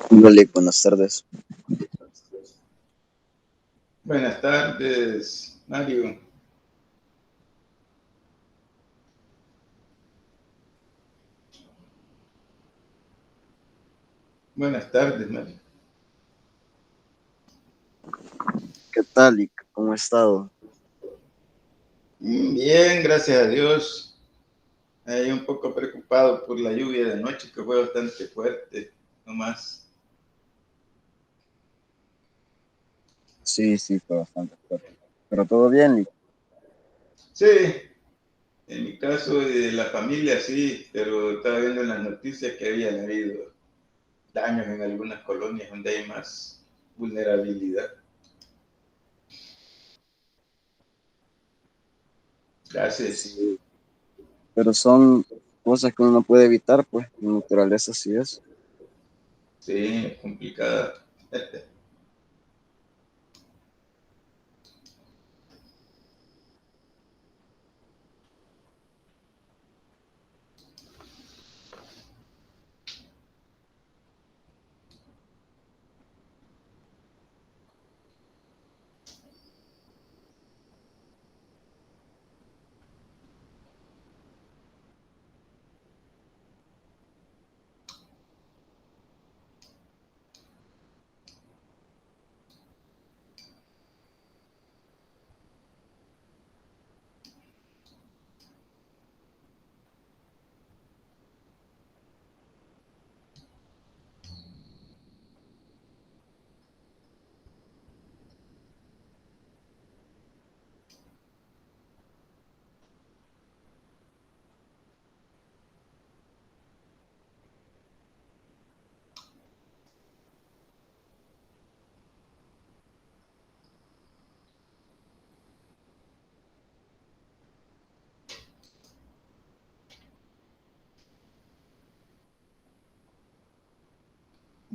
Hola, buenas tardes. Buenas tardes, Mario. Buenas tardes, Mario. ¿Qué tal y cómo ha estado? Bien, gracias a Dios. Ahí un poco preocupado por la lluvia de noche que fue bastante fuerte, nomás. Sí, sí, fue bastante fuerte. Pero todo bien, Lick. Sí, en mi caso de la familia sí, pero estaba viendo en las noticias que habían habido daños en algunas colonias donde hay más vulnerabilidad. Gracias. Sí, pero son cosas que uno no puede evitar, pues, la naturaleza sí es. Sí, es complicada.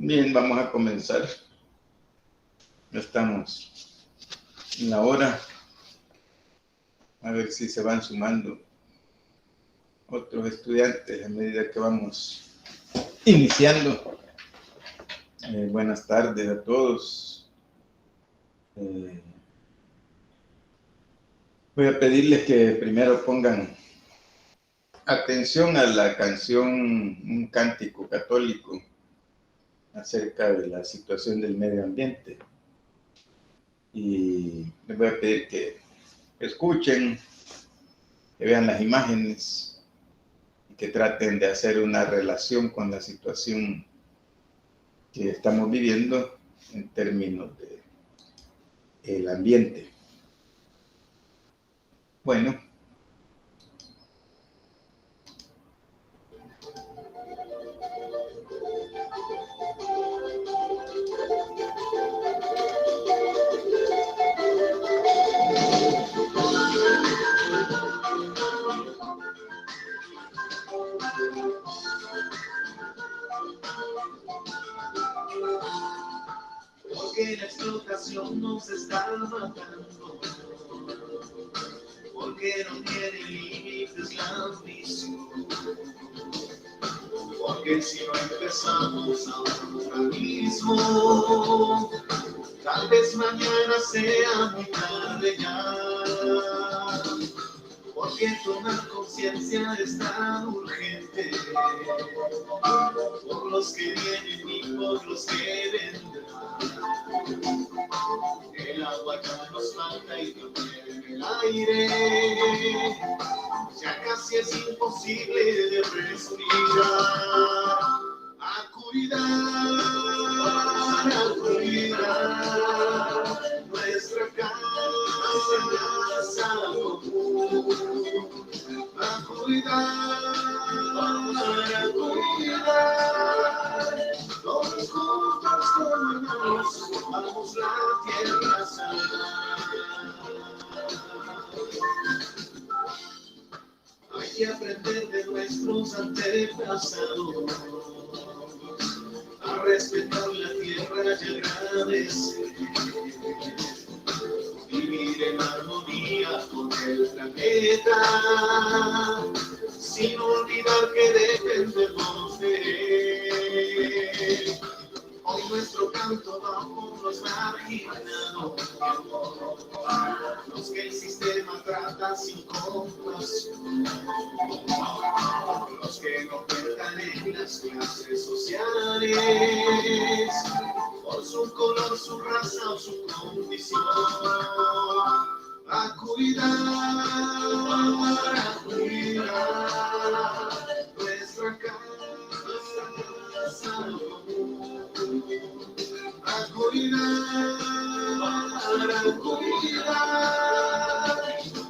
Bien, vamos a comenzar. Ya estamos en la hora. A ver si se van sumando otros estudiantes a medida que vamos iniciando. Buenas tardes a todos. Eh, Voy a pedirles que primero pongan atención a la canción Un Cántico Católico acerca de la situación del medio ambiente. Y les voy a pedir que escuchen, que vean las imágenes y que traten de hacer una relación con la situación que estamos viviendo en términos del ambiente. Bueno, porque la explotación nos está matando, porque no tiene límites la ambición, porque si no empezamos ahora mismo, tal vez mañana sea muy tarde ya, porque tomar conciencia es tan urgente, por los que vienen y por los que vendrán. El agua ya nos falta y también el aire, ya casi es imposible de respirar. A cuidar nuestra casa común. A cuidar, todos juntos como hermanos, vamos la tierra sana. Hay que aprender de nuestros antepasados a respetar la tierra y agradecer. Vivir en armonía con el planeta, sin olvidar que dependemos de él. nuestro canto vamos los marginados, los que el sistema trata sin compasión, los que no cuentan en las clases sociales, por su color, su raza o su condición. A cuidar nuestra casa común. A cuidar,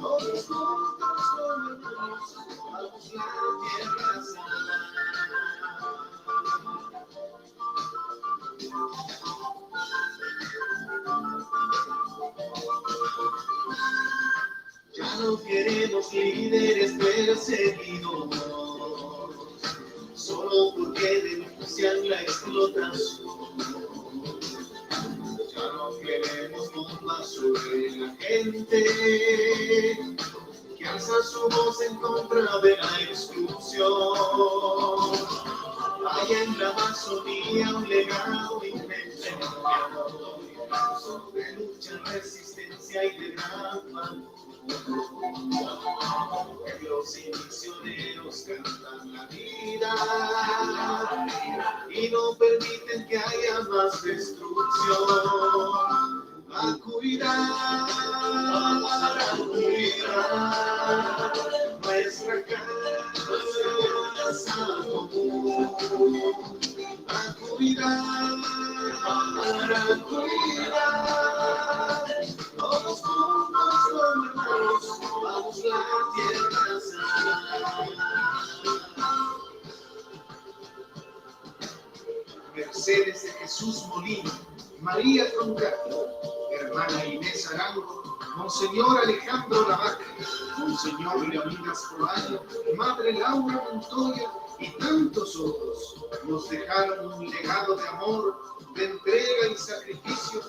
todos juntos gobernamos, vamos la tierra sana. Ya no queremos líderes perseguidos, solo porque denuncian la explotación. Ya no queremos bombas sobre la gente que alza su voz en contra de la exclusión. Hay en la Amazonía un legado inmenso de lucha, resistencia y de gran valor. Pueblos y misioneros cantan la vida y no permiten que haya más destrucción. A cuidar nuestra casa común. A cuidar, todos juntos gobernamos, vamos la tierra sana. Mercedes de Jesús Molina, María Troncato, hermana Inés Arango, Monseñor Alejandro Lavaca, Monseñor Leonidas Polayo, Madre Laura Montoya y tantos otros nos dejaron un legado de amor, de entrega y sacrificio,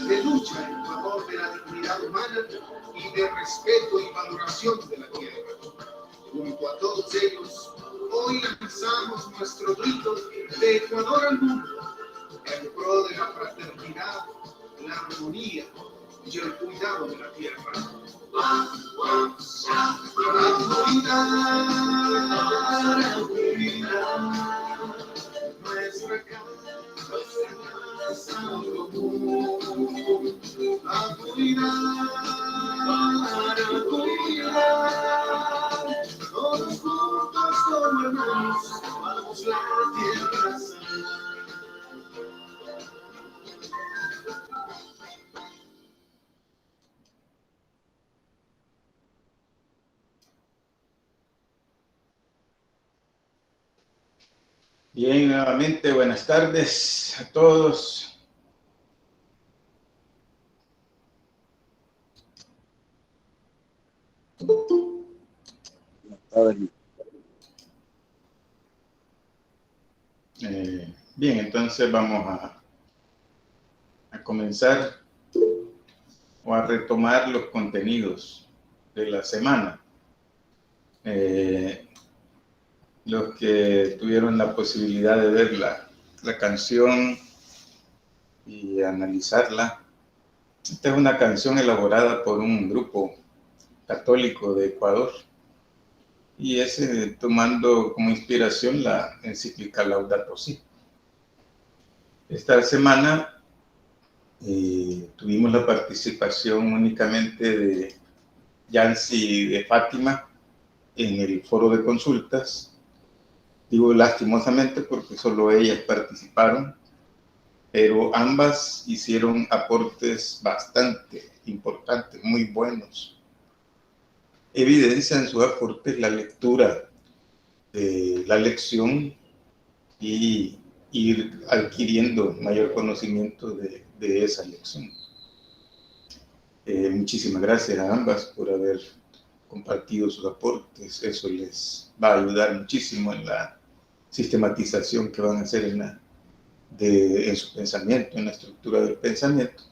de lucha en favor de la dignidad humana y de respeto y valoración de la tierra. Junto a todos ellos, hoy lanzamos nuestro grito de Ecuador al mundo, en pro de la fraternidad, la armonía y el cuidado de la tierra. A cuidar nuestra casa común. A cuidar, todos juntos como hermanos, vamos la tierra sana. Bien, nuevamente buenas tardes a todos. Bien, entonces vamos a comenzar o a retomar los contenidos de la semana. Los que tuvieron la posibilidad de ver la canción y analizarla. Esta es una canción elaborada por un grupo católico de Ecuador y es tomando como inspiración la encíclica Laudato Si. Esta semana tuvimos la participación únicamente de Yancy de Fátima en el foro de consultas. Digo lastimosamente porque solo ellas participaron, pero ambas hicieron aportes bastante importantes, muy buenos. Evidencia en sus aportes la lectura de la lección y ir adquiriendo mayor conocimiento de esa lección. Muchísimas gracias a ambas por haber compartido sus aportes. Eso les va a ayudar muchísimo en la sistematización que van a hacer en su pensamiento, en la estructura del pensamiento,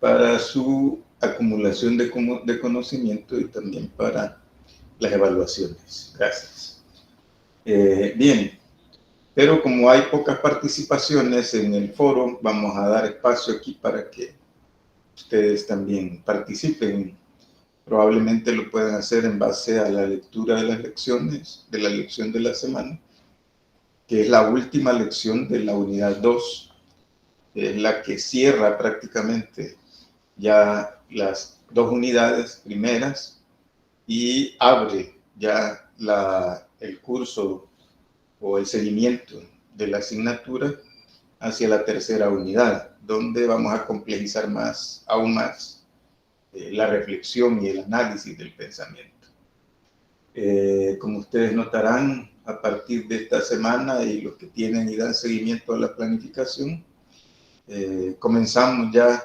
para su acumulación de conocimiento y también para las evaluaciones. Gracias. Bien, Pero como hay pocas participaciones en el foro, vamos a dar espacio aquí para que ustedes también participen. Probablemente lo puedan hacer en base a la lectura de las lecciones, de la lección de la semana, que es la última lección de la unidad 2, es la que cierra prácticamente ya las 2 unidades primeras y abre ya el curso o el seguimiento de la asignatura hacia la tercera unidad, donde vamos a complejizar aún más la reflexión y el análisis del pensamiento. Como ustedes notarán, a partir de esta semana y los que tienen y dan seguimiento a la planificación, comenzamos ya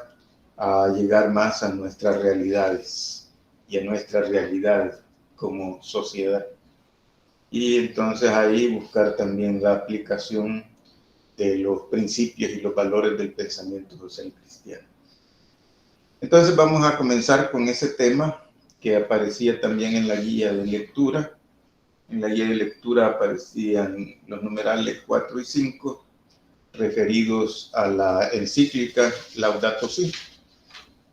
a llegar más a nuestras realidades y a nuestra realidad como sociedad. Y entonces ahí buscar también la aplicación de los principios y los valores del pensamiento social cristiano. Entonces vamos a comenzar con ese tema que aparecía también en la guía de lectura. En la guía de lectura aparecían los numerales 4 y 5 referidos a la encíclica Laudato Si,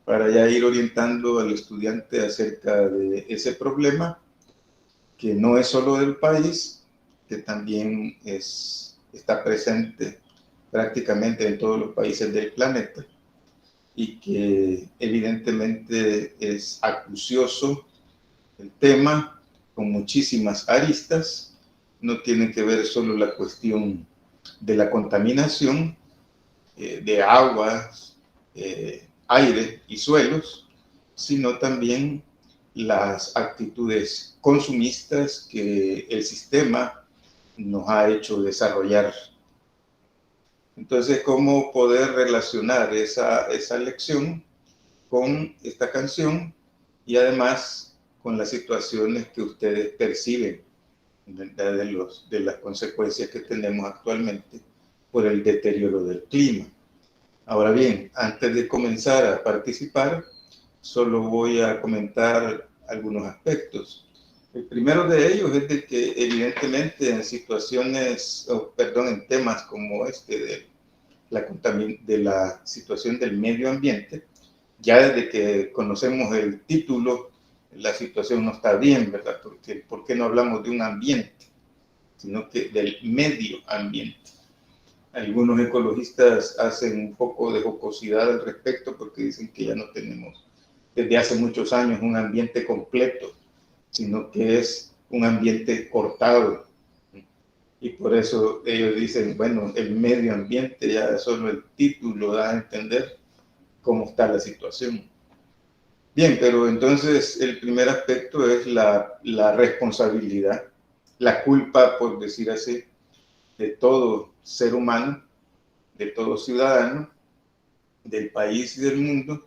para ya ir orientando al estudiante acerca de ese problema, que no es solo del país, que también está presente prácticamente en todos los países del planeta, y que evidentemente es acucioso el tema, con muchísimas aristas. No tiene que ver solo la cuestión de la contaminación de aguas, aire y suelos, sino también las actitudes consumistas que el sistema nos ha hecho desarrollar. Entonces, ¿cómo poder relacionar esa lección con esta canción y además con las situaciones que ustedes perciben de las consecuencias que tenemos actualmente por el deterioro del clima? Ahora bien, antes de comenzar a participar, solo voy a comentar algunos aspectos. El primero de ellos es de que evidentemente en temas como de la situación del medio ambiente, ya desde que conocemos el título, la situación no está bien, ¿verdad? Porque ¿por qué no hablamos de un ambiente, sino que del medio ambiente? Algunos ecologistas hacen un poco de jocosidad al respecto porque dicen que ya no tenemos desde hace muchos años un ambiente completo, sino que es un ambiente cortado. Y por eso ellos dicen, bueno, el medio ambiente, ya solo el título da a entender cómo está la situación. Bien, pero entonces el primer aspecto es la responsabilidad, la culpa, por decir así, de todo ser humano, de todo ciudadano, del país y del mundo,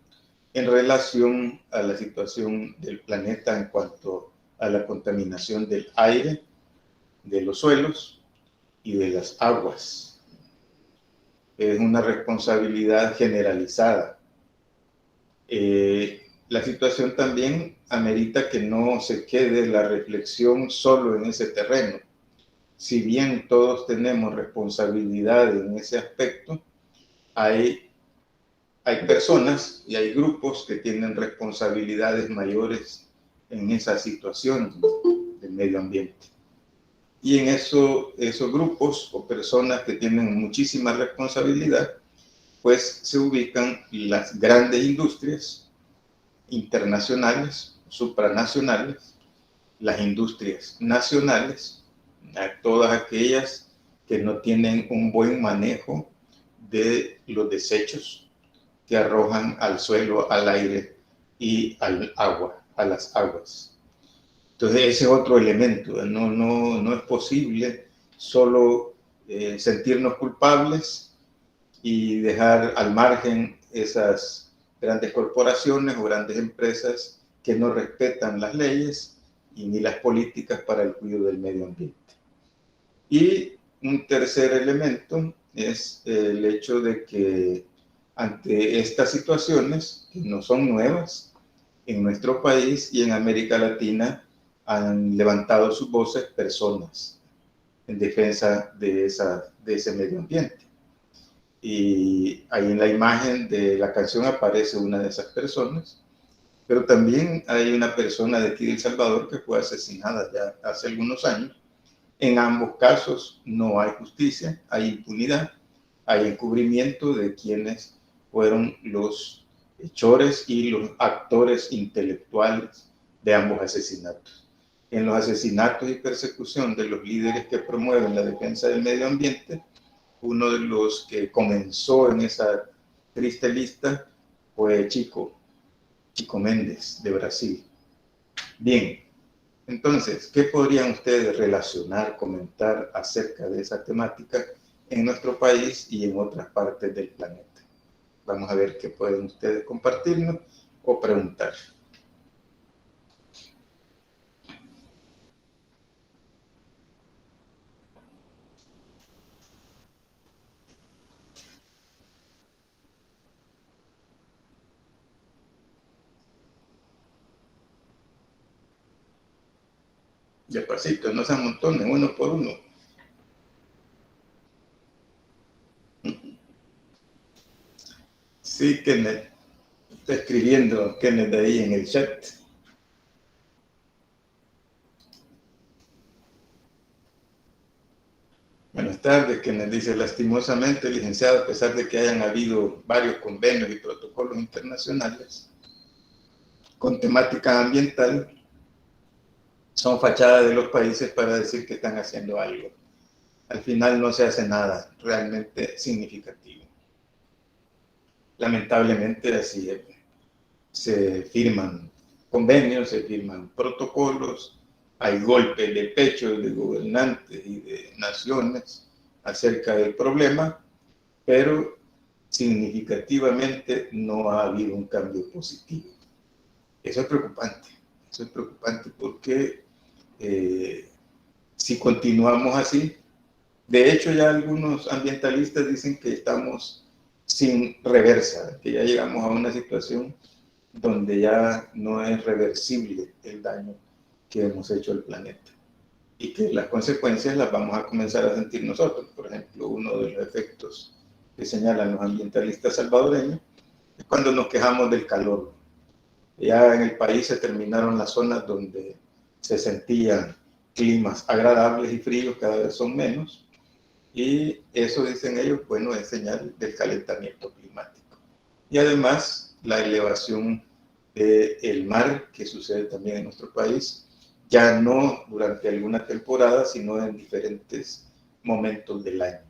en relación a la situación del planeta en cuanto a la contaminación del aire, de los suelos y de las aguas. Es una responsabilidad generalizada. La situación también amerita que no se quede la reflexión solo en ese terreno. Si bien todos tenemos responsabilidad en ese aspecto, hay personas y hay grupos que tienen responsabilidades mayores en esa situación del medio ambiente. Y en esos grupos o personas que tienen muchísima responsabilidad, pues se ubican las grandes industrias internacionales, supranacionales, las industrias nacionales, todas aquellas que no tienen un buen manejo de los desechos que arrojan al suelo, al aire y al agua, a las aguas. Entonces ese es otro elemento. No es posible solo sentirnos culpables y dejar al margen esas grandes corporaciones o grandes empresas que no respetan las leyes y ni las políticas para el cuidado del medio ambiente. Y un tercer elemento es el hecho de que ante estas situaciones, que no son nuevas, en nuestro país y en América Latina han levantado sus voces personas en defensa de ese medio ambiente. Y ahí en la imagen de la canción aparece una de esas personas, pero también hay una persona de aquí de El Salvador que fue asesinada ya hace algunos años. En ambos casos no hay justicia, hay impunidad, hay encubrimiento de quienes fueron los hechores y los actores intelectuales de ambos asesinatos. En los asesinatos y persecución de los líderes que promueven la defensa del medio ambiente, uno de los que comenzó en esa triste lista fue Chico Méndez, de Brasil. Bien, entonces, ¿qué podrían ustedes relacionar, comentar acerca de esa temática en nuestro país y en otras partes del planeta? Vamos a ver qué pueden ustedes compartirnos o preguntar. Despacito, no se amontonen uno por uno. Sí, Kenneth. Está escribiendo Kenneth ahí en el chat. Buenas tardes, Kenneth dice, lastimosamente, licenciado, a pesar de que hayan habido varios convenios y protocolos internacionales con temática ambiental, son fachadas de los países para decir que están haciendo algo. Al final no se hace nada realmente significativo. Lamentablemente así es. Se firman convenios, se firman protocolos, hay golpes de pecho de gobernantes y de naciones acerca del problema, pero significativamente no ha habido un cambio positivo. Eso es preocupante porque si continuamos así, de hecho ya algunos ambientalistas dicen que estamos sin reversa, que ya llegamos a una situación donde ya no es reversible el daño que hemos hecho al planeta y que las consecuencias las vamos a comenzar a sentir nosotros. Por ejemplo, uno de los efectos que señalan los ambientalistas salvadoreños es cuando nos quejamos del calor. Ya en el país se terminaron las zonas donde se sentían climas agradables y fríos, cada vez son menos, y eso, dicen ellos, bueno, es señal del calentamiento climático. Y además, la elevación del mar, que sucede también en nuestro país, ya no durante alguna temporada, sino en diferentes momentos del año.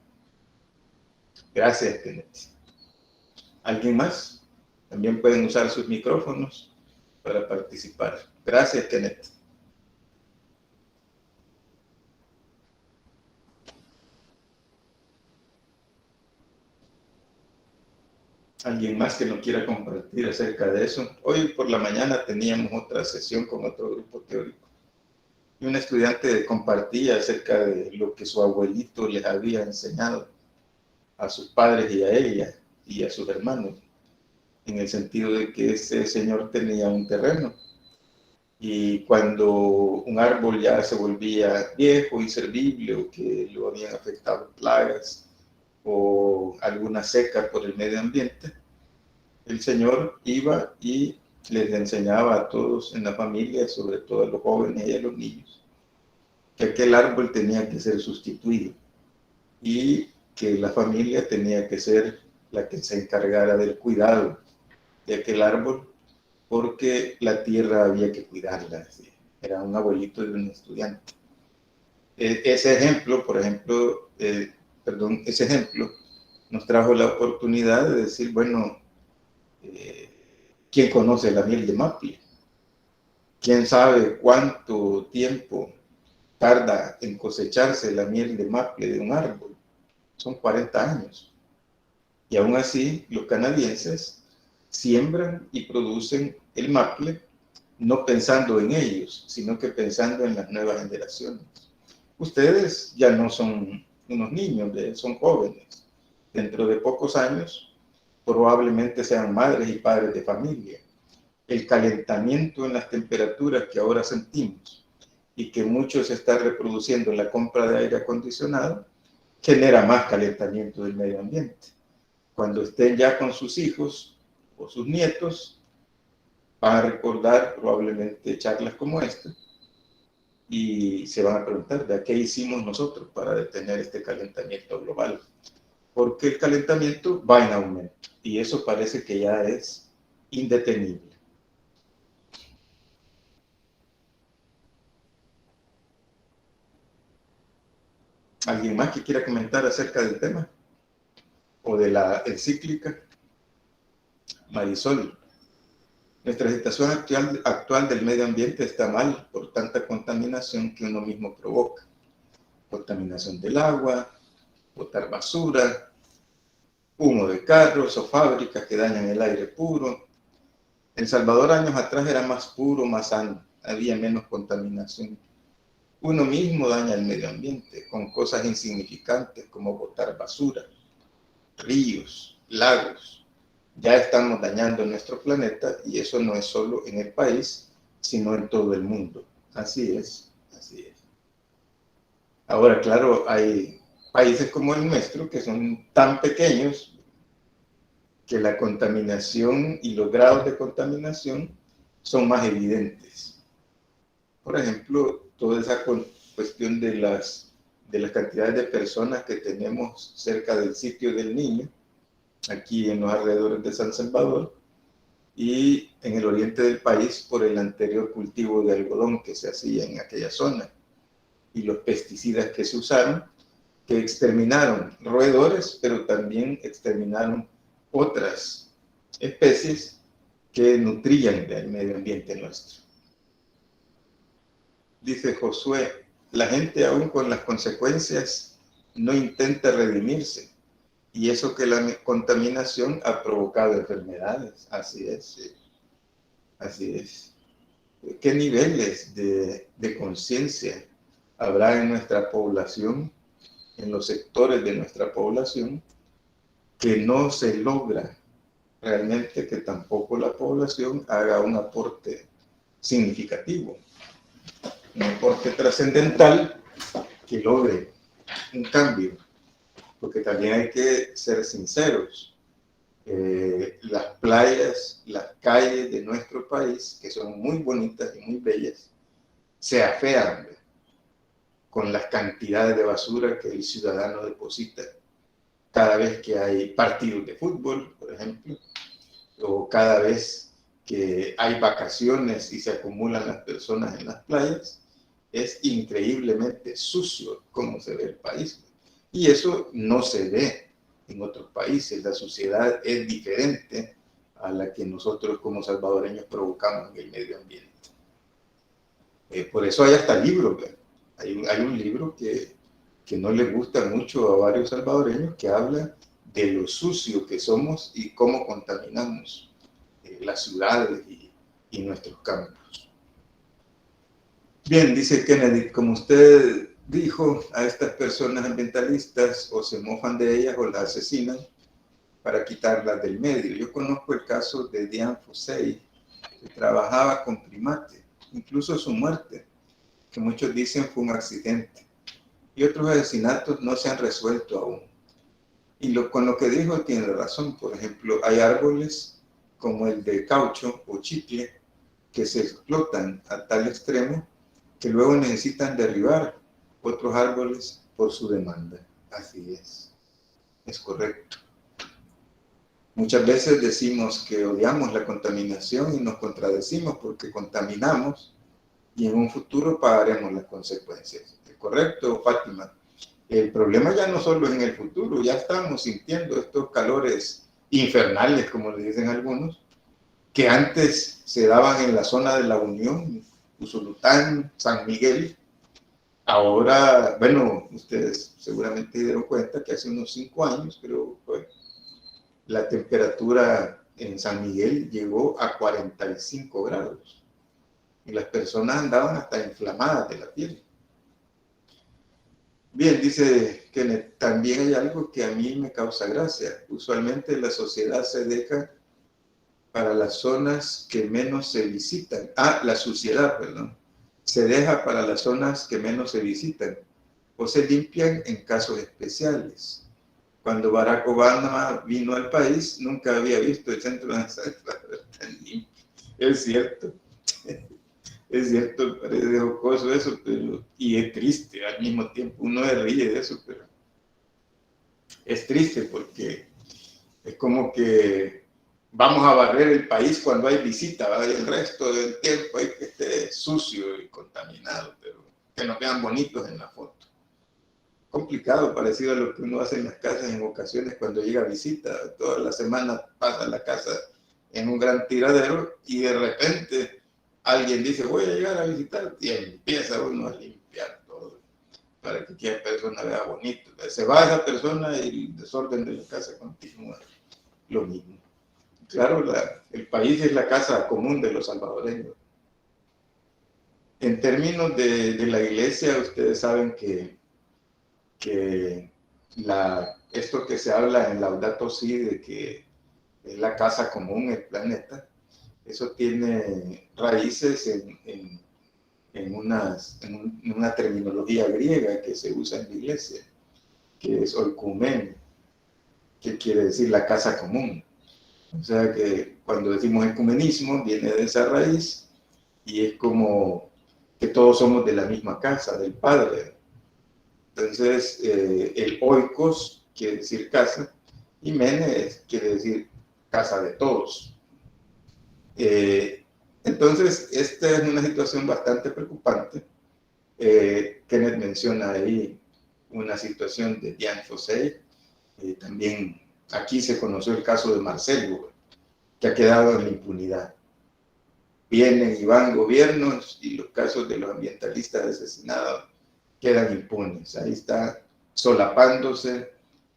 Gracias, Kenneth. ¿Alguien más? También pueden usar sus micrófonos para participar. Gracias, Kenneth. ¿Alguien más que nos quiera compartir acerca de eso? Hoy por la mañana teníamos otra sesión con otro grupo teórico y un estudiante compartía acerca de lo que su abuelito les había enseñado a sus padres y a ella y a sus hermanos, en el sentido de que ese señor tenía un terreno y cuando un árbol ya se volvía viejo, inservible o que lo habían afectado plagas o alguna seca por el medio ambiente, el señor iba y les enseñaba a todos en la familia, sobre todo a los jóvenes y a los niños, que aquel árbol tenía que ser sustituido y que la familia tenía que ser la que se encargara del cuidado de aquel árbol, porque la tierra había que cuidarla. Era un abuelito de un estudiante. Ese ejemplo, ese ejemplo nos trajo la oportunidad de decir, bueno, ¿quién conoce la miel de maple? ¿Quién sabe cuánto tiempo tarda en cosecharse la miel de maple de un árbol? Son 40 años. Y aún así, los canadienses siembran y producen el maple no pensando en ellos, sino que pensando en las nuevas generaciones. Ustedes ya no son unos niños, son jóvenes. Dentro de pocos años, probablemente sean madres y padres de familia. El calentamiento en las temperaturas que ahora sentimos y que mucho se está reproduciendo en la compra de aire acondicionado, genera más calentamiento del medio ambiente. Cuando estén ya con sus hijos o sus nietos, van a recordar probablemente charlas como esta y se van a preguntar, ¿de qué hicimos nosotros para detener este calentamiento global? Porque el calentamiento va en aumento y eso parece que ya es indetenible. ¿Alguien más que quiera comentar acerca del tema? ¿O de la encíclica? Marisol, nuestra situación actual del medio ambiente está mal por tanta contaminación que uno mismo provoca. Contaminación del agua, botar basura, humo de carros o fábricas que dañan el aire puro. El Salvador años atrás era más puro, más sano, había menos contaminación. Uno mismo daña el medio ambiente con cosas insignificantes como botar basura, ríos, lagos. Ya estamos dañando nuestro planeta y eso no es solo en el país, sino en todo el mundo. Así es, así es. Ahora, claro, hay países como el nuestro que son tan pequeños que la contaminación y los grados de contaminación son más evidentes. Por ejemplo, toda esa cuestión de las cantidades de personas que tenemos cerca del sitio del Niño, aquí en los alrededores de San Salvador, y en el oriente del país por el anterior cultivo de algodón que se hacía en aquella zona, y los pesticidas que se usaron, que exterminaron roedores, pero también exterminaron otras especies que nutrían del medio ambiente nuestro. Dice Josué, la gente aún con las consecuencias no intenta redimirse, y eso que la contaminación ha provocado enfermedades. Así es, sí. Así es. ¿Qué niveles de conciencia habrá en nuestra población, en los sectores de nuestra población, que no se logra realmente que tampoco la población haga un aporte significativo, un aporte trascendental que logre un cambio? Porque también hay que ser sinceros. Las playas, las calles de nuestro país, que son muy bonitas y muy bellas, se afean con las cantidades de basura que el ciudadano deposita cada vez que hay partidos de fútbol, por ejemplo, o cada vez que hay vacaciones y se acumulan las personas en las playas. Es increíblemente sucio cómo se ve el país. Y eso no se ve en otros países. La suciedad es diferente a la que nosotros como salvadoreños provocamos en el medio ambiente. Por eso hay hasta libros. Hay un libro que no le gusta mucho a varios salvadoreños, que habla de lo sucio que somos y cómo contaminamos las ciudades y nuestros campos. Bien, dice Kennedy, como usted dijo, a estas personas ambientalistas o se mofan de ellas o las asesinan para quitarlas del medio. Yo conozco el caso de Diane Fossey, que trabajaba con primates, incluso su muerte, que muchos dicen fue un accidente. Y otros asesinatos no se han resuelto aún. Y con lo que dijo tiene razón. Por ejemplo, hay árboles como el de caucho o chicle que se explotan a tal extremo que luego necesitan derribar otros árboles por su demanda. Así es correcto. Muchas veces decimos que odiamos la contaminación y nos contradecimos porque contaminamos y en un futuro pagaremos las consecuencias. ¿Es correcto, Fátima? El problema ya no solo es en el futuro, ya estamos sintiendo estos calores infernales, como le dicen algunos, que antes se daban en la zona de la Unión, Usulután, San Miguel. Ahora, bueno, ustedes seguramente se dieron cuenta que hace unos 5 años, creo, la temperatura en San Miguel llegó a 45 grados y las personas andaban hasta inflamadas de la piel. Bien, dice que también hay algo que a mí me causa gracia. Usualmente la sociedad se deja para las zonas que menos se visitan. La suciedad, perdón. se deja para las zonas que menos se visitan o se limpian en casos especiales. Cuando Barack Obama vino al país, nunca había visto el centro de salud tan limpio. Es cierto, parece jocoso eso, pero, y es triste al mismo tiempo. Uno se ríe de eso, pero es triste porque es como que vamos a barrer el país cuando hay visita, ¿verdad? Y el resto del tiempo hay que esté sucio y contaminado, pero que nos vean bonitos en la foto. Complicado, parecido a lo que uno hace en las casas en ocasiones cuando llega a visita. Toda la semana pasa la casa en un gran tiradero y de repente alguien dice, voy a llegar a visitar, y empieza uno a limpiar todo para que aquella persona vea bonito. Se va esa persona y el desorden de la casa continúa lo mismo. Claro, el país es la casa común de los salvadoreños. En términos de la iglesia, ustedes saben que esto que se habla en Laudato Si, de que es la casa común, el planeta, eso tiene raíces en una terminología griega que se usa en la iglesia, que es oikoumene, que quiere decir la casa común. O sea que cuando decimos ecumenismo viene de esa raíz y es como que todos somos de la misma casa, del Padre. Entonces, el oikos quiere decir casa y mene quiere decir casa de todos. Entonces, esta es una situación bastante preocupante. Kenneth menciona ahí una situación de Dian Fossey. También aquí se conoció el caso de Marcelo, que ha quedado en la impunidad. Vienen y van gobiernos y los casos de los ambientalistas asesinados quedan impunes. Ahí está solapándose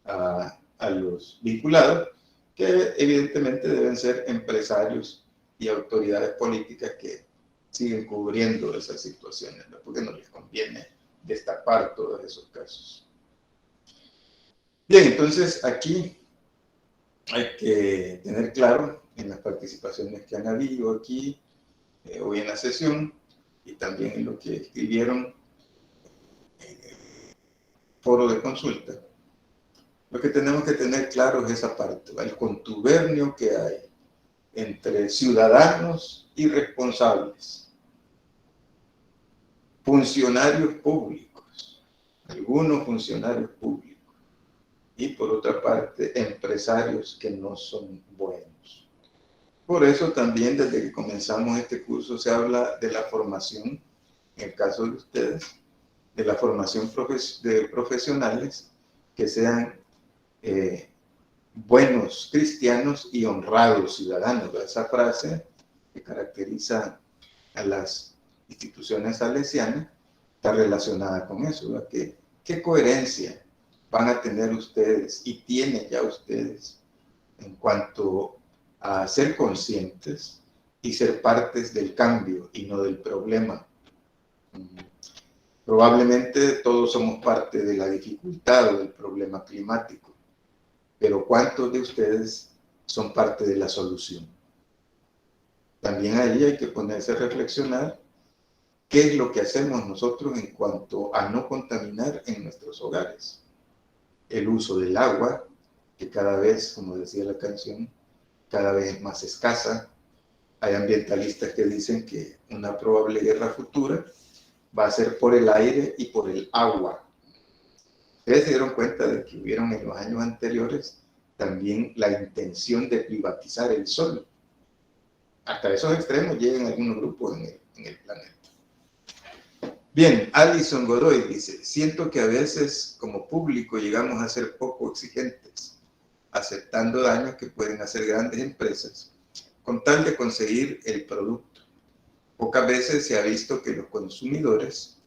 a los vinculados, que evidentemente deben ser empresarios y autoridades políticas que siguen cubriendo esas situaciones, ¿no? Porque no les conviene destapar todos esos casos. Bien, entonces aquí hay que tener claro en las participaciones que han habido aquí hoy en la sesión y también en lo que escribieron en el foro de consulta. Lo que tenemos que tener claro es esa parte, el contubernio que hay entre ciudadanos y responsables, funcionarios públicos, algunos funcionarios públicos, y por otra parte empresarios que no son buenos. Por eso también desde que comenzamos este curso se habla de la formación, en el caso de ustedes, de la formación de profesionales que sean buenos cristianos y honrados ciudadanos. Esa frase que caracteriza a las instituciones salesianas está relacionada con eso, ¿verdad? ¿Qué coherencia van a tener ustedes y tienen ya ustedes en cuanto a ser conscientes y ser partes del cambio y no del problema? Probablemente todos somos parte de la dificultad o del problema climático, pero ¿cuántos de ustedes son parte de la solución? También ahí hay que ponerse a reflexionar qué es lo que hacemos nosotros en cuanto a no contaminar en nuestros hogares. El uso del agua, que cada vez, como decía la canción, cada vez es más escasa. Hay ambientalistas que dicen que una probable guerra futura va a ser por el aire y por el agua. Ustedes se dieron cuenta de que hubieron en los años anteriores también la intención de privatizar el sol. Hasta esos extremos llegan algunos grupos en el planeta. Bien, Alison Godoy dice, siento que a veces como público llegamos a ser poco exigentes, aceptando daños que pueden hacer grandes empresas, con tal de conseguir el producto. Pocas veces se ha visto que los consumidores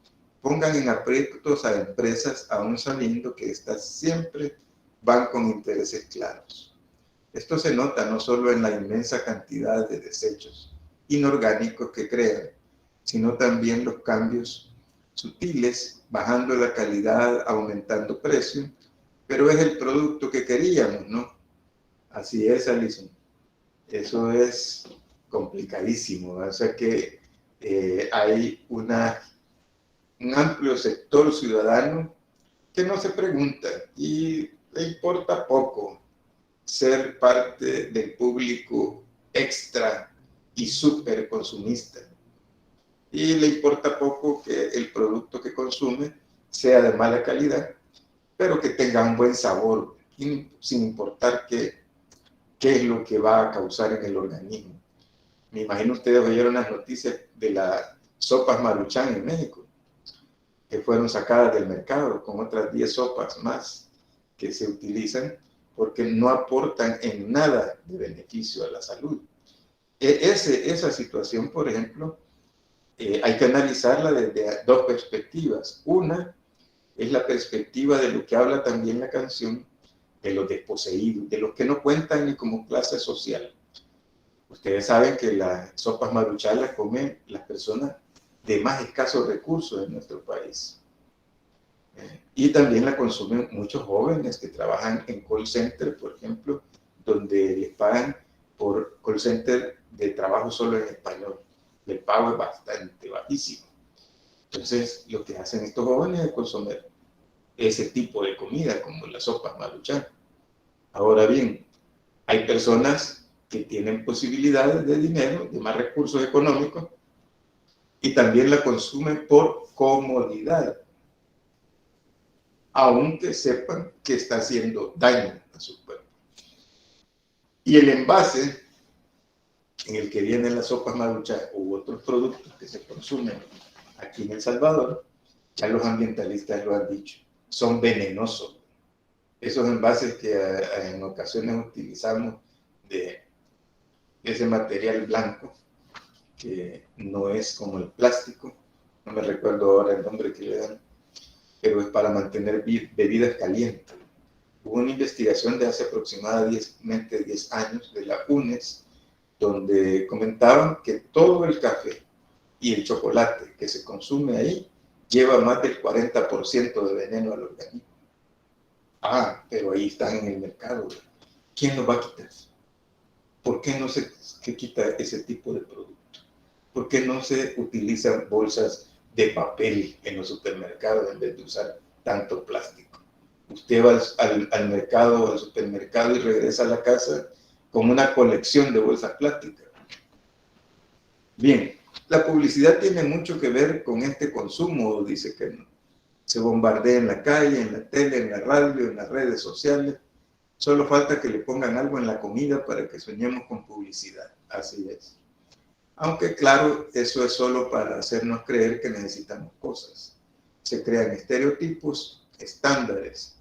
pongan en aprietos a empresas aún sabiendo que éstas siempre van con intereses claros. Esto se nota no solo en la inmensa cantidad de desechos inorgánicos que crean, sino también los cambios sutiles, bajando la calidad, aumentando precio, pero es el producto que queríamos, ¿no? Así es, Alison. Eso es complicadísimo, ¿verdad? O sea que hay un amplio sector ciudadano que no se pregunta y le importa poco ser parte del público extra y súper consumista. Y le importa poco que el producto que consume sea de mala calidad, pero que tenga un buen sabor, sin importar qué es lo que va a causar en el organismo. Me imagino ustedes oyeron las noticias de las sopas Maruchan en México, que fueron sacadas del mercado con otras 10 sopas más que se utilizan porque no aportan en nada de beneficio a la salud. Esa situación, por ejemplo, hay que analizarla desde dos perspectivas. Una es la perspectiva de lo que habla también la canción, de los desposeídos, de los que no cuentan ni como clase social. Ustedes saben que las sopas Maruchan las comen las personas de más escasos recursos en nuestro país. Y también la consumen muchos jóvenes que trabajan en call center, por ejemplo, donde les pagan por call center de trabajo solo en español. El pago es bastante bajísimo. Entonces, lo que hacen estos jóvenes es consumir ese tipo de comida, como las sopas Maruchan. Ahora bien, hay personas que tienen posibilidades de dinero, de más recursos económicos, y también la consumen por comodidad, aunque sepan que está haciendo daño a su cuerpo. Y el envase en el que vienen las sopas Maruchan u otros productos que se consumen aquí en El Salvador, ya los ambientalistas lo han dicho, son venenosos. Esos envases que en ocasiones utilizamos de ese material blanco, que no es como el plástico, no me recuerdo ahora el nombre que le dan, pero es para mantener bebidas calientes. Hubo una investigación de hace aproximadamente 10 años de la UNES, donde comentaban que todo el café y el chocolate que se consume ahí lleva más del 40% de veneno al organismo. Pero ahí están en el mercado. ¿Quién lo va a quitar? ¿Por qué no se quita ese tipo de producto? ¿Por qué no se utilizan bolsas de papel en los supermercados en vez de usar tanto plástico? Usted va al mercado o al supermercado y regresa a la casa con una colección de bolsas plásticas. Bien, la publicidad tiene mucho que ver con este consumo, dice que no. Se bombardea en la calle, en la tele, en la radio, en las redes sociales. Solo falta que le pongan algo en la comida para que soñemos con publicidad. Así es. Aunque claro, eso es solo para hacernos creer que necesitamos cosas. Se crean estereotipos, estándares,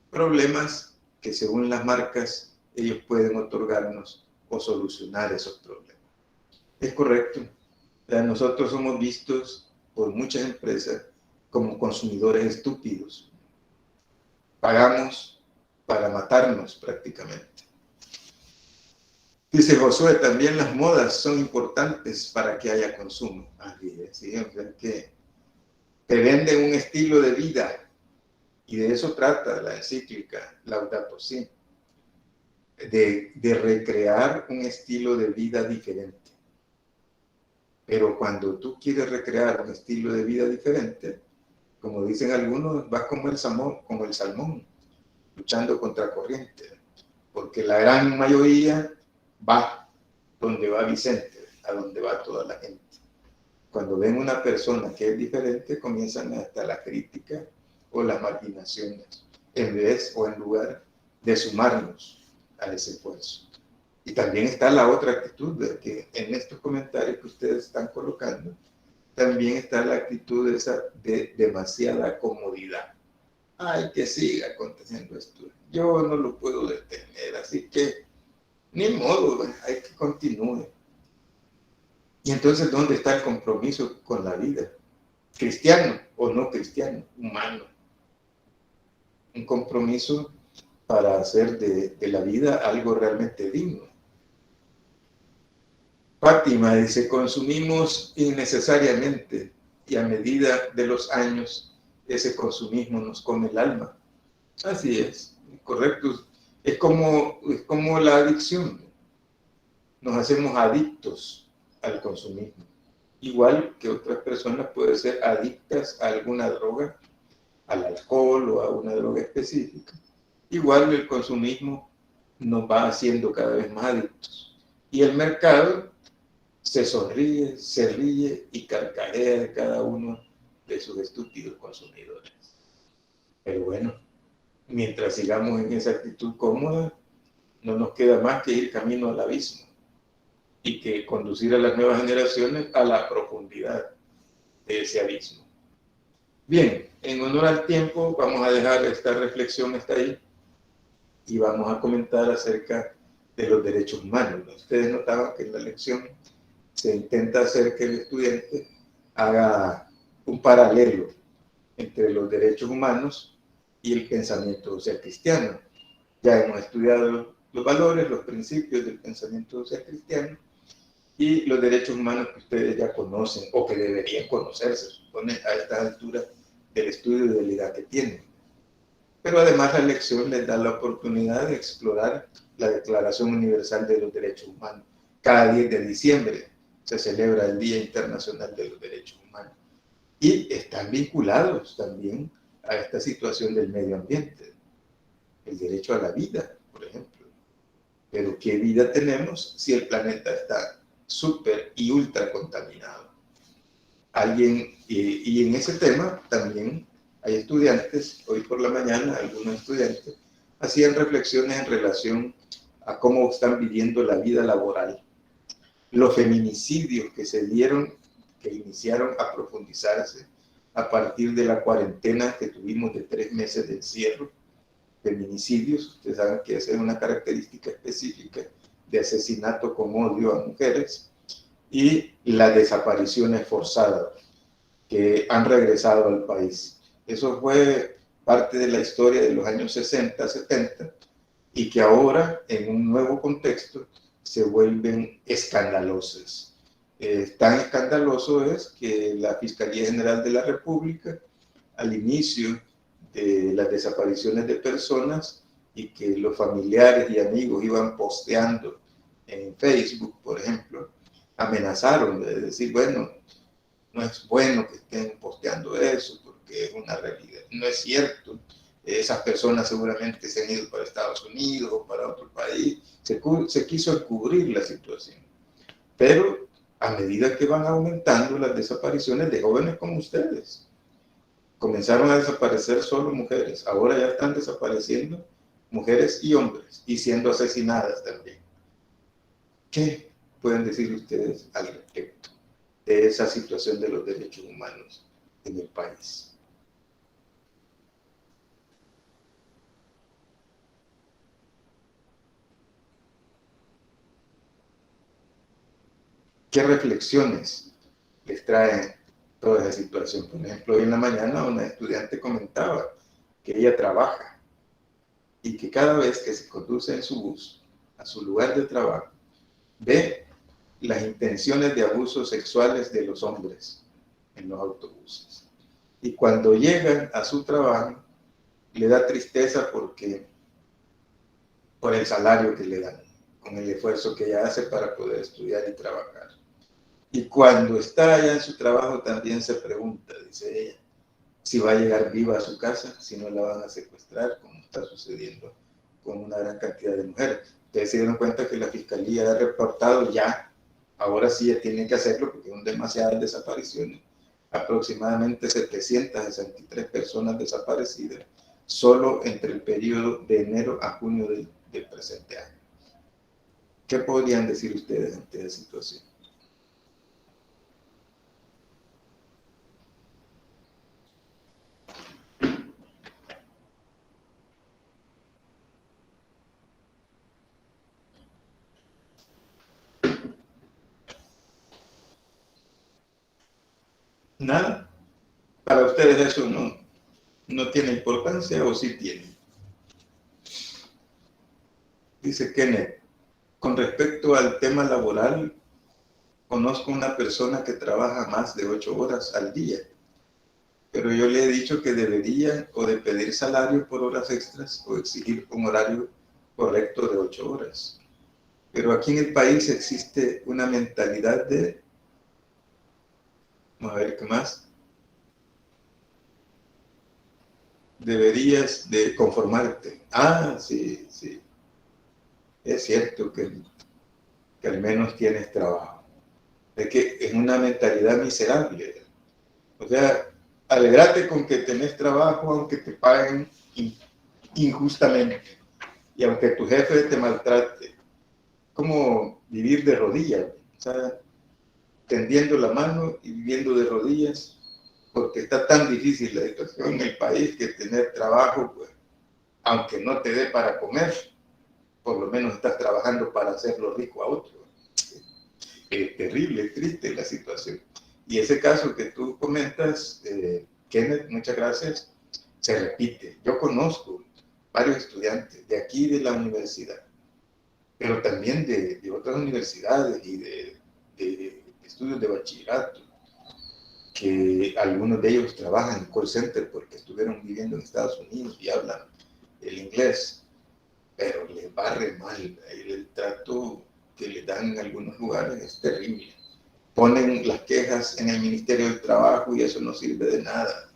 problemas que según las marcas ellos pueden otorgarnos o solucionar esos problemas. Es correcto. Nosotros somos vistos por muchas empresas como consumidores estúpidos. Pagamos para matarnos prácticamente. Dice Josué, también las modas son importantes para que haya consumo. Así es, ¿sí? O sea que te venden un estilo de vida y de eso trata la encíclica Laudato Si, de recrear un estilo de vida diferente. Pero cuando tú quieres recrear un estilo de vida diferente, como dicen algunos, vas como el salmón, luchando contra corriente, porque la gran mayoría va donde va Vicente, a donde va toda la gente. Cuando ven una persona que es diferente, comienzan hasta la crítica o las marginaciones, en lugar de sumarnos a ese esfuerzo. Y también está la otra actitud, de que en estos comentarios que ustedes están colocando, también está la actitud esa de demasiada comodidad. Ay, que siga aconteciendo esto. Yo no lo puedo detener, así que ni modo, hay que continúe. Y entonces, ¿dónde está el compromiso con la vida? ¿Cristiano o no cristiano? Humano. Un compromiso para hacer de la vida algo realmente digno. Fátima dice, consumimos innecesariamente y a medida de los años ese consumismo nos come el alma. Así es, correcto. Es como la adicción. Nos hacemos adictos al consumismo. igual que otras personas pueden ser adictas a alguna droga, al alcohol o a una droga específica. Igual el consumismo nos va haciendo cada vez más adictos. Y el mercado se sonríe, se ríe y carcajea de cada uno de sus estúpidos consumidores. Pero bueno, mientras sigamos en esa actitud cómoda, no nos queda más que ir camino al abismo y que conducir a las nuevas generaciones a la profundidad de ese abismo. Bien, en honor al tiempo, vamos a dejar esta reflexión hasta ahí y vamos a comentar acerca de los derechos humanos. Ustedes notaban que en la lección se intenta hacer que el estudiante haga un paralelo entre los derechos humanos y el pensamiento social cristiano. Ya hemos estudiado los valores, los principios del pensamiento social cristiano y los derechos humanos que ustedes ya conocen o que deberían conocer, se supone, a esta altura del estudio y de la edad que tienen. Pero además la lección les da la oportunidad de explorar la Declaración Universal de los Derechos Humanos. Cada 10 de diciembre se celebra el Día Internacional de los Derechos Humanos y están vinculados también a esta situación del medio ambiente, el derecho a la vida, por ejemplo. Pero ¿qué vida tenemos si el planeta está súper y ultra contaminado? Y en ese tema también hay estudiantes, hoy por la mañana algunos estudiantes hacían reflexiones en relación a cómo están viviendo la vida laboral, los feminicidios que se dieron, que iniciaron a profundizarse a partir de la cuarentena que tuvimos de 3 meses de encierro. Feminicidios, ustedes saben que esa es una característica específica de asesinato con odio a mujeres, y las desapariciones forzadas que han regresado al país. Eso fue parte de la historia de los años 60, 70, y que ahora, en un nuevo contexto, se vuelven escandalosas. Tan escandaloso es que la Fiscalía General de la República, al inicio de las desapariciones de personas y que los familiares y amigos iban posteando en Facebook, por ejemplo, amenazaron de decir, bueno, no es bueno que estén posteando eso porque es una realidad. No es cierto. Esas personas seguramente se han ido para Estados Unidos o para otro país. Se quiso encubrir la situación. Pero a medida que van aumentando las desapariciones de jóvenes como ustedes, comenzaron a desaparecer solo mujeres. Ahora ya están desapareciendo mujeres y hombres y siendo asesinadas también. ¿Qué pueden decir ustedes al respecto de esa situación de los derechos humanos en el país? ¿Qué reflexiones les trae toda esa situación? Por ejemplo, hoy en la mañana una estudiante comentaba que ella trabaja y que cada vez que se conduce en su bus a su lugar de trabajo, ve las intenciones de abusos sexuales de los hombres en los autobuses. Y cuando llegan a su trabajo, le da tristeza por el salario que le dan, con el esfuerzo que ella hace para poder estudiar y trabajar. Y cuando está allá en su trabajo también se pregunta, dice ella, si va a llegar viva a su casa, si no la van a secuestrar, como está sucediendo con una gran cantidad de mujeres. Ustedes se dieron cuenta que la Fiscalía ha reportado ya, ahora sí ya tienen que hacerlo porque son demasiadas desapariciones, aproximadamente 763 personas desaparecidas, solo entre el periodo de enero a junio del presente año. ¿Qué podrían decir ustedes ante esa situación? Nada. Para ustedes eso no tiene importancia o sí tiene. Dice Kenneth, con respecto al tema laboral, conozco una persona que trabaja más de 8 horas al día, pero yo le he dicho que debería o de pedir salario por horas extras o exigir un horario correcto de 8 horas. Pero aquí en el país existe una mentalidad de Vamos a ver qué más. Deberías de conformarte. Ah, sí, sí. Es cierto que al menos tienes trabajo. Es que es una mentalidad miserable. O sea, alegrate con que tenés trabajo aunque te paguen injustamente y aunque tu jefe te maltrate. Como vivir de rodillas, o sea, tendiendo la mano y viviendo de rodillas, porque está tan difícil la situación en el país que tener trabajo, pues, aunque no te dé para comer, por lo menos estás trabajando para hacerlo rico a otro. Es terrible, es triste la situación. Y ese caso que tú comentas, Kenneth, muchas gracias, se repite. Yo conozco varios estudiantes de aquí de la universidad, pero también de otras universidades y de estudios de bachillerato, que algunos de ellos trabajan en call center porque estuvieron viviendo en Estados Unidos y hablan el inglés, pero les va re mal. El trato que le dan en algunos lugares es terrible. Ponen las quejas en el Ministerio del Trabajo y eso no sirve de nada.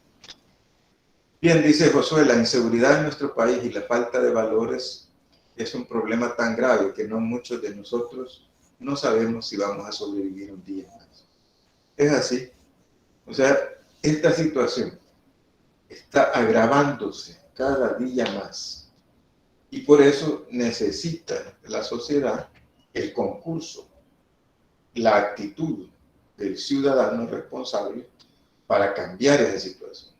Bien, dice Josué, la inseguridad en nuestro país y la falta de valores es un problema tan grave que no muchos de nosotros no sabemos si vamos a sobrevivir un día más. Es así. O sea, esta situación está agravándose cada día más. Y por eso necesita la sociedad el concurso, la actitud del ciudadano responsable para cambiar esa situación.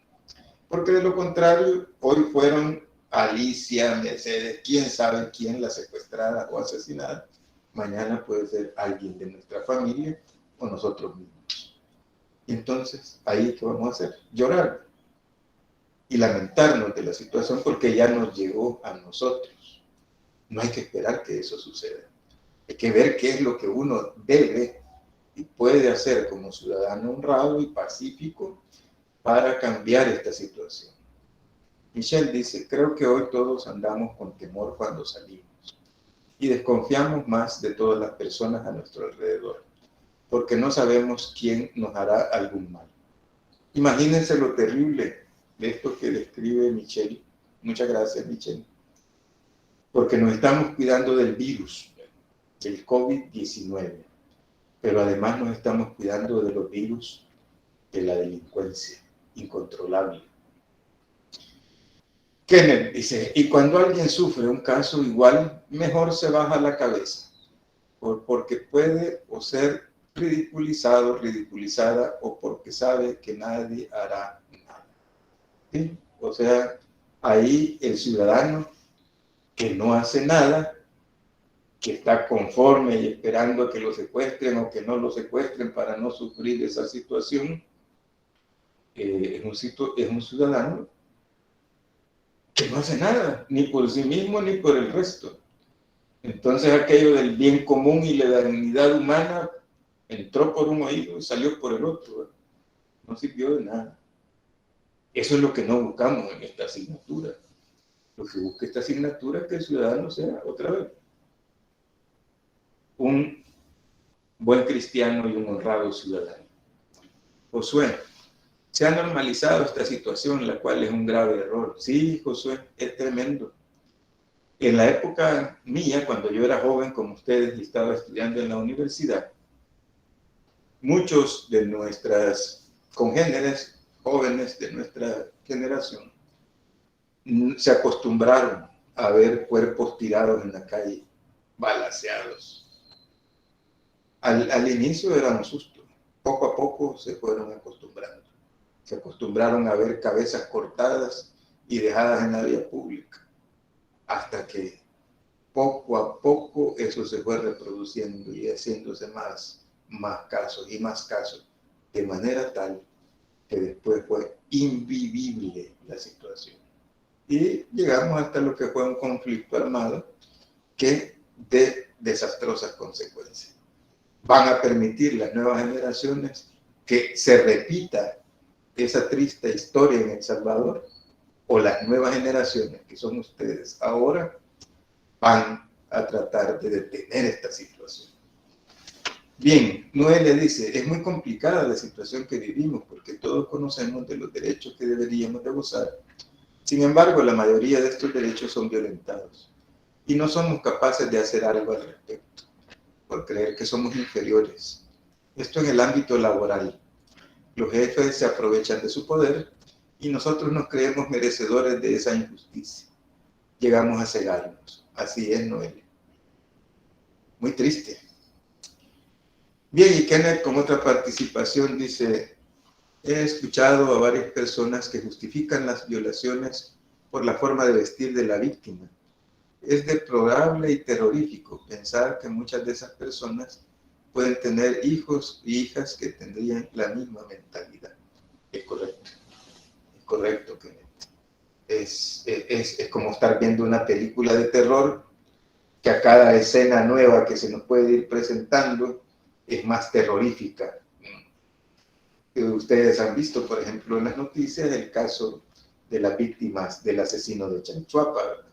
Porque de lo contrario, hoy fueron Alicia, Mercedes, quién sabe quién, la secuestrada o asesinada. Mañana puede ser alguien de nuestra familia o nosotros mismos. Y entonces, ahí, ¿qué vamos a hacer? Llorar y lamentarnos de la situación porque ya nos llegó a nosotros. No hay que esperar que eso suceda. Hay que ver qué es lo que uno debe y puede hacer como ciudadano honrado y pacífico para cambiar esta situación. Michelle dice, creo que hoy todos andamos con temor cuando salimos y desconfiamos más de todas las personas a nuestro alrededor, porque no sabemos quién nos hará algún mal. Imagínense lo terrible de esto que describe Michelle. Muchas gracias, Michelle. Porque nos estamos cuidando del virus, del COVID-19, pero además nos estamos cuidando de los virus de la delincuencia incontrolable. Kenneth dice, y cuando alguien sufre un caso igual, mejor se baja la cabeza, porque puede o ser ridiculizado, ridiculizada, o porque sabe que nadie hará nada. ¿Sí? O sea, ahí el ciudadano que no hace nada, que está conforme y esperando a que lo secuestren o que no lo secuestren para no sufrir esa situación, es un ciudadano que no hace nada, ni por sí mismo ni por el resto. Entonces aquello del bien común y la dignidad humana entró por un oído y salió por el otro. No sirvió de nada. Eso es lo que no buscamos en esta asignatura. Lo que busca esta asignatura es que el ciudadano sea, otra vez, un buen cristiano y un honrado ciudadano. Josué, se ha normalizado esta situación, la cual es un grave error. Sí, Josué, es tremendo. En la época mía, cuando yo era joven como ustedes y estaba estudiando en la universidad, muchos de nuestras congéneres, jóvenes de nuestra generación, se acostumbraron a ver cuerpos tirados en la calle, balaceados. Al inicio era un susto, poco a poco se fueron acostumbrando. Se acostumbraron a ver cabezas cortadas y dejadas en la vía pública, hasta que poco a poco eso se fue reproduciendo y haciéndose más casos y más casos, de manera tal que después fue invivible la situación. Y llegamos hasta lo que fue un conflicto armado que de desastrosas consecuencias. Van a permitir las nuevas generaciones que se repita esa triste historia en El Salvador, o las nuevas generaciones que son ustedes ahora van a tratar de detener esta situación. Bien, Noelia dice, es muy complicada la situación que vivimos porque todos conocemos de los derechos que deberíamos de gozar. Sin embargo, la mayoría de estos derechos son violentados y no somos capaces de hacer algo al respecto por creer que somos inferiores. Esto en el ámbito laboral. Los jefes se aprovechan de su poder y nosotros nos creemos merecedores de esa injusticia. Llegamos a cegarnos. Así es, Noelia. Muy triste. Bien, y Kenneth con otra participación dice, he escuchado a varias personas que justifican las violaciones por la forma de vestir de la víctima. Es deplorable y terrorífico pensar que muchas de esas personas pueden tener hijos y hijas que tendrían la misma mentalidad. Es correcto, Kenneth. Es como estar viendo una película de terror que a cada escena nueva que se nos puede ir presentando es más terrorífica. Ustedes han visto, por ejemplo, en las noticias el caso de las víctimas del asesino de Chanchuapa, ¿verdad?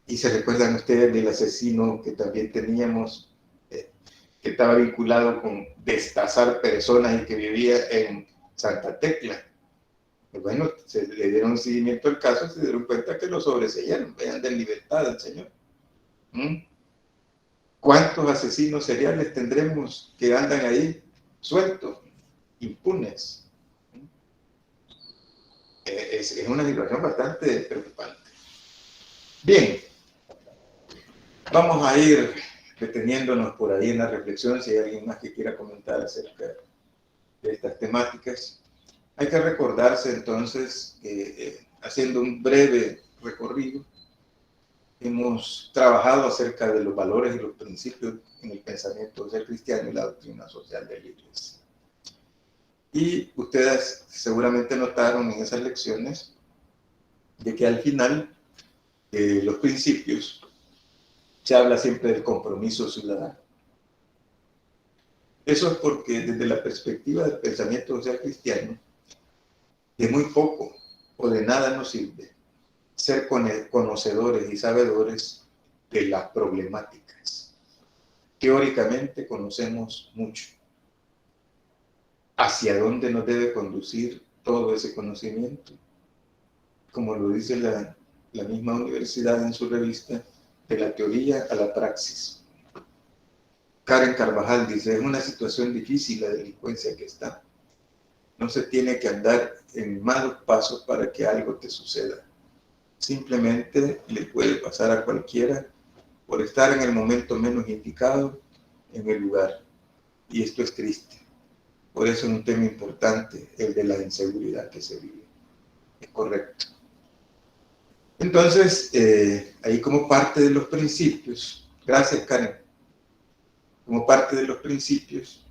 Y se recuerdan ustedes del asesino que también teníamos, que estaba vinculado con destazar personas y que vivía en Santa Tecla. Pues bueno, se le dieron seguimiento al caso, se dieron cuenta que lo sobreseyeron, vean de libertad al señor. ¿Cuántos asesinos seriales tendremos que andan ahí sueltos, impunes? Es una situación bastante preocupante. Bien, vamos a ir deteniéndonos por ahí en la reflexión, si hay alguien más que quiera comentar acerca de estas temáticas. Hay que recordarse entonces, haciendo un breve recorrido, hemos trabajado acerca de los valores y los principios en el pensamiento social cristiano y la doctrina social de la Iglesia. Y ustedes seguramente notaron en esas lecciones de que al final de los principios se habla siempre del compromiso ciudadano. Eso es porque desde la perspectiva del pensamiento social cristiano, de muy poco o de nada nos sirve ser conocedores y sabedores de las problemáticas. Teóricamente conocemos mucho. ¿Hacia dónde nos debe conducir todo ese conocimiento? Como lo dice la misma universidad en su revista, de la teoría a la praxis. Karen Carvajal dice, es una situación difícil la delincuencia que está. No se tiene que andar en malos pasos para que algo te suceda. Simplemente le puede pasar a cualquiera por estar en el momento menos indicado en el lugar. Y esto es triste. Por eso es un tema importante el de la inseguridad que se vive. Es correcto. Entonces, ahí como parte de los principios, gracias Karen, como parte de los principios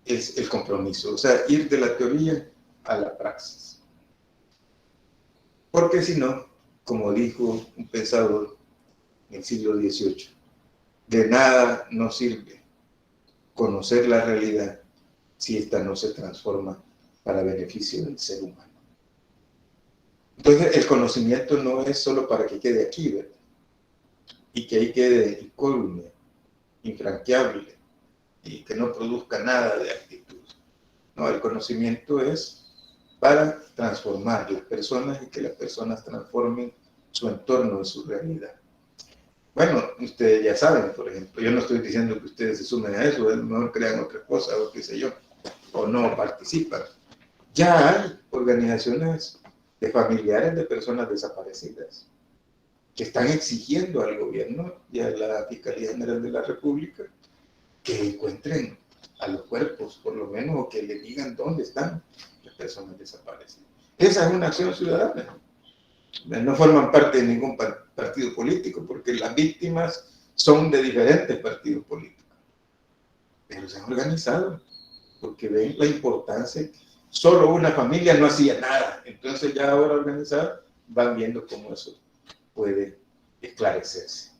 es el compromiso, o sea, ir de la teoría a la praxis. Porque si no, como dijo un pensador en el siglo XVIII, de nada nos sirve conocer la realidad si ésta no se transforma para beneficio del ser humano. Entonces, el conocimiento no es solo para que quede aquí, ¿verdad? Y que ahí quede incólume, infranqueable, y que no produzca nada de actitud. No, el conocimiento es para transformar las personas y que las personas transformen su entorno y su realidad. Bueno, ustedes ya saben, por ejemplo, yo no estoy diciendo que ustedes se sumen a eso, a lo mejor crean otra cosa o qué sé yo, o no participan. Ya hay organizaciones de familiares de personas desaparecidas que están exigiendo al gobierno y a la Fiscalía General de la República que encuentren a los cuerpos, por lo menos, o que le digan dónde están las personas desaparecidas. Esa es una acción ciudadana. No forman parte de ningún partido político, porque las víctimas son de diferentes partidos políticos. Pero se han organizado, porque ven la importancia. Solo una familia no hacía nada. Entonces ya ahora organizados van viendo cómo eso puede esclarecerse.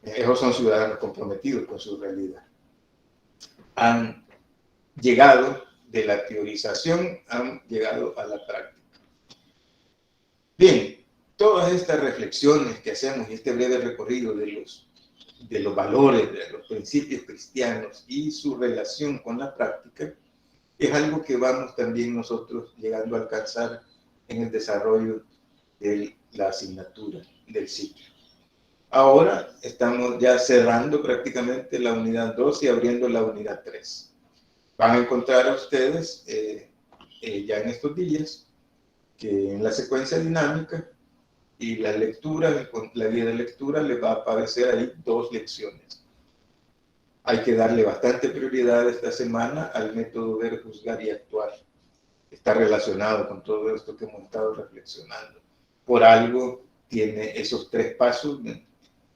Esos son ciudadanos comprometidos con su realidad. Han llegado de la teorización, han llegado a la práctica. Bien, todas estas reflexiones que hacemos y este breve recorrido de los los valores, de los principios cristianos y su relación con la práctica, es algo que vamos también nosotros llegando a alcanzar en el desarrollo de la asignatura del ciclo. Ahora estamos ya cerrando prácticamente la unidad 2 y abriendo la unidad 3. Van a encontrar a ustedes ya en estos días que en la secuencia dinámica y la lectura, la guía de lectura, les va a aparecer ahí 2 lecciones. Hay que darle bastante prioridad esta semana al método ver, juzgar y actuar. Está relacionado con todo esto que hemos estado reflexionando. Por algo tiene esos 3 pasos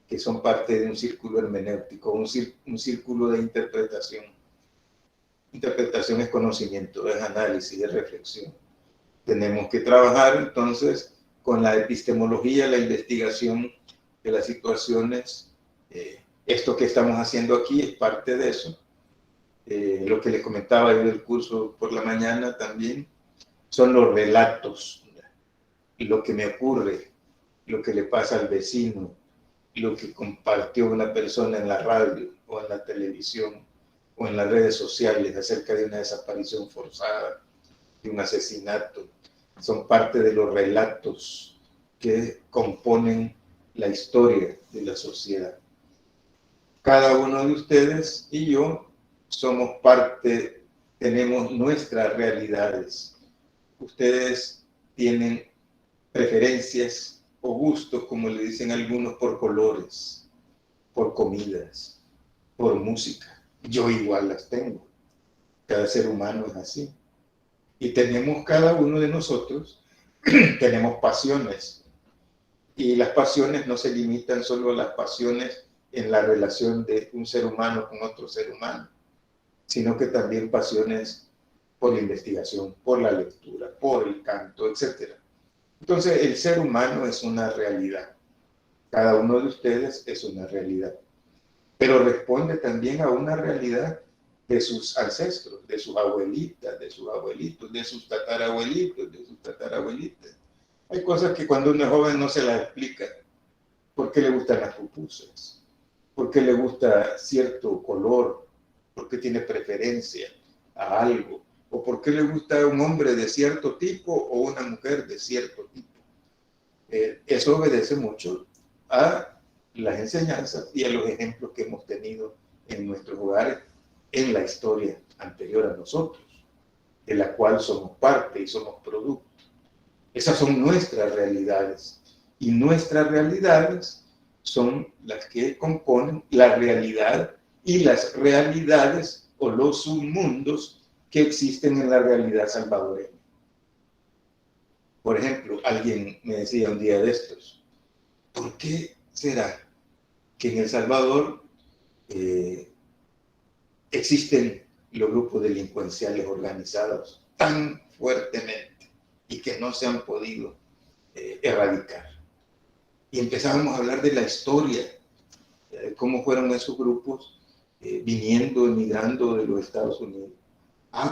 que son parte de un círculo hermenéutico, un círculo de interpretación. Interpretación es conocimiento, es análisis, es reflexión. Tenemos que trabajar entonces con la epistemología, la investigación de las situaciones. Esto que estamos haciendo aquí es parte de eso. Lo que les comentaba yo del curso por la mañana también son los relatos, y lo que me ocurre, lo que le pasa al vecino, lo que compartió una persona en la radio o en la televisión o en las redes sociales acerca de una desaparición forzada, de un asesinato. Son parte de los relatos que componen la historia de la sociedad. Cada uno de ustedes y yo somos parte, tenemos nuestras realidades. Ustedes tienen preferencias o gustos, como le dicen algunos, por colores, por comidas, por música. Yo igual las tengo. Cada ser humano es así. Y tenemos cada uno de nosotros, tenemos pasiones. Y las pasiones no se limitan solo a las pasiones en la relación de un ser humano con otro ser humano, sino que también pasiones por la investigación, por la lectura, por el canto, etc. Entonces, el ser humano es una realidad. Cada uno de ustedes es una realidad. Pero responde también a una realidad de sus ancestros, de sus abuelitas, de sus abuelitos, de sus tatarabuelitos, de sus tatarabuelitas. Hay cosas que cuando uno es joven no se las explica. ¿Por qué le gustan las pupusas? ¿Por qué le gusta cierto color? ¿Por qué tiene preferencia a algo? ¿O por qué le gusta un hombre de cierto tipo o una mujer de cierto tipo? Eso obedece mucho a las enseñanzas y a los ejemplos que hemos tenido en nuestros hogares en la historia anterior a nosotros, de la cual somos parte y somos producto. Esas son nuestras realidades, y nuestras realidades son las que componen la realidad y las realidades o los submundos que existen en la realidad salvadoreña. Por ejemplo, alguien me decía un día de estos, ¿por qué será que en El Salvador existen los grupos delincuenciales organizados tan fuertemente y que no se han podido erradicar? Y empezábamos a hablar de la historia, cómo fueron esos grupos viniendo, emigrando de los Estados Unidos.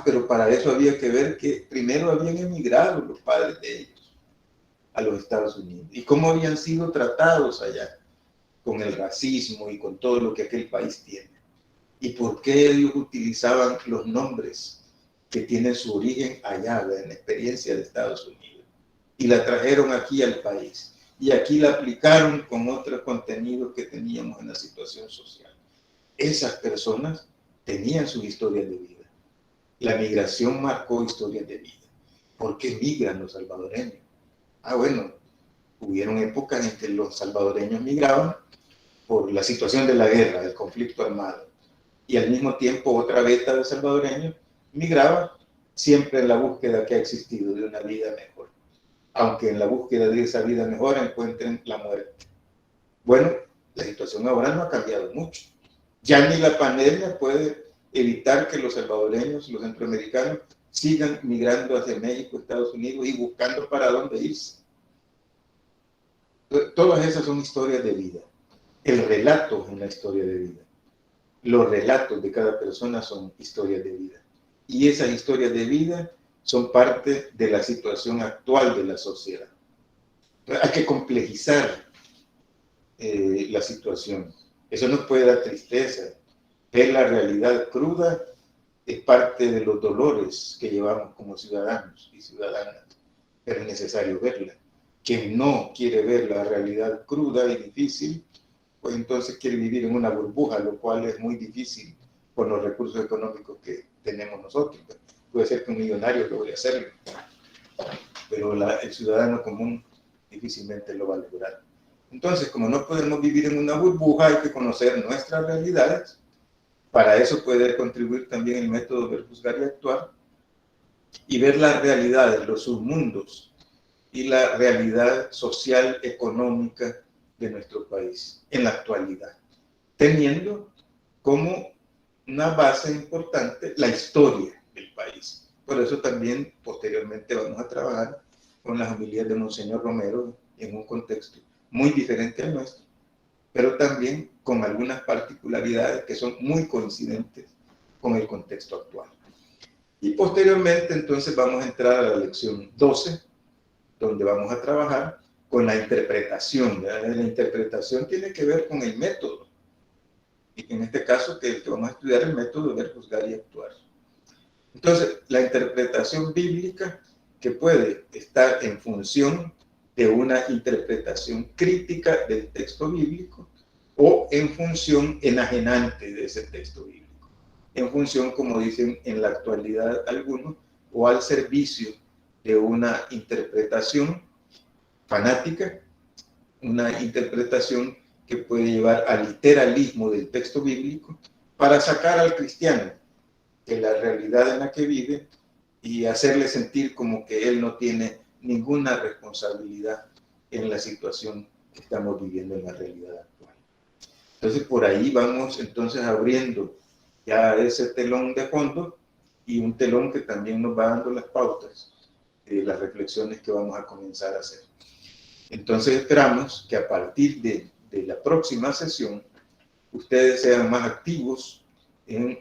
Pero para eso había que ver que primero habían emigrado los padres de ellos a los Estados Unidos y cómo habían sido tratados allá con el racismo y con todo lo que aquel país tiene. Y por qué ellos utilizaban los nombres que tienen su origen allá, en la experiencia de Estados Unidos, y la trajeron aquí al país. Y aquí la aplicaron con otros contenidos que teníamos en la situación social. Esas personas tenían su historia de vida. La migración marcó historias de vida. ¿Por qué migran los salvadoreños? Bueno, hubieron épocas en que los salvadoreños migraban por la situación de la guerra, del conflicto armado. Y al mismo tiempo otra veta de salvadoreños migraba siempre en la búsqueda que ha existido de una vida mejor. Aunque en la búsqueda de esa vida mejor encuentren la muerte. Bueno, la situación ahora no ha cambiado mucho. Ya ni la pandemia puede evitar que los salvadoreños, los centroamericanos, sigan migrando hacia México, Estados Unidos y buscando para dónde irse. Todas esas son historias de vida. El relato es una historia de vida. Los relatos de cada persona son historias de vida. Y esas historias de vida son parte de la situación actual de la sociedad. Hay que complejizar la situación. Eso nos puede dar tristeza. Ver la realidad cruda es parte de los dolores que llevamos como ciudadanos y ciudadanas, pero es necesario verla. Quien no quiere ver la realidad cruda y difícil, pues entonces quiere vivir en una burbuja, lo cual es muy difícil con los recursos económicos que tenemos nosotros. Puede ser que un millonario logre hacerlo, pero el ciudadano común difícilmente lo va a lograr. Entonces, como no podemos vivir en una burbuja, hay que conocer nuestras realidades. Para eso puede contribuir también el método Ver, Juzgar y Actuar, y ver las realidades, los submundos y la realidad social, económica de nuestro país en la actualidad, teniendo como una base importante la historia del país. Por eso también posteriormente vamos a trabajar con las homilías de Monseñor Romero en un contexto muy diferente al nuestro, pero también con algunas particularidades que son muy coincidentes con el contexto actual. Y posteriormente entonces vamos a entrar a la lección 12, donde vamos a trabajar con la interpretación. ¿Verdad? La interpretación tiene que ver con el método, y en este caso que vamos a estudiar el método de Ver, Juzgar y Actuar. Entonces, la interpretación bíblica que puede estar en función de una interpretación crítica del texto bíblico o en función enajenante de ese texto bíblico, en función, como dicen en la actualidad algunos, o al servicio de una interpretación fanática, una interpretación que puede llevar al literalismo del texto bíblico para sacar al cristiano de la realidad en la que vive y hacerle sentir como que él no tiene ninguna responsabilidad en la situación que estamos viviendo en la realidad actual. Entonces, por ahí vamos entonces abriendo ya ese telón de fondo y un telón que también nos va dando las pautas de las reflexiones que vamos a comenzar a hacer. Entonces, esperamos que a partir de la próxima sesión ustedes sean más activos en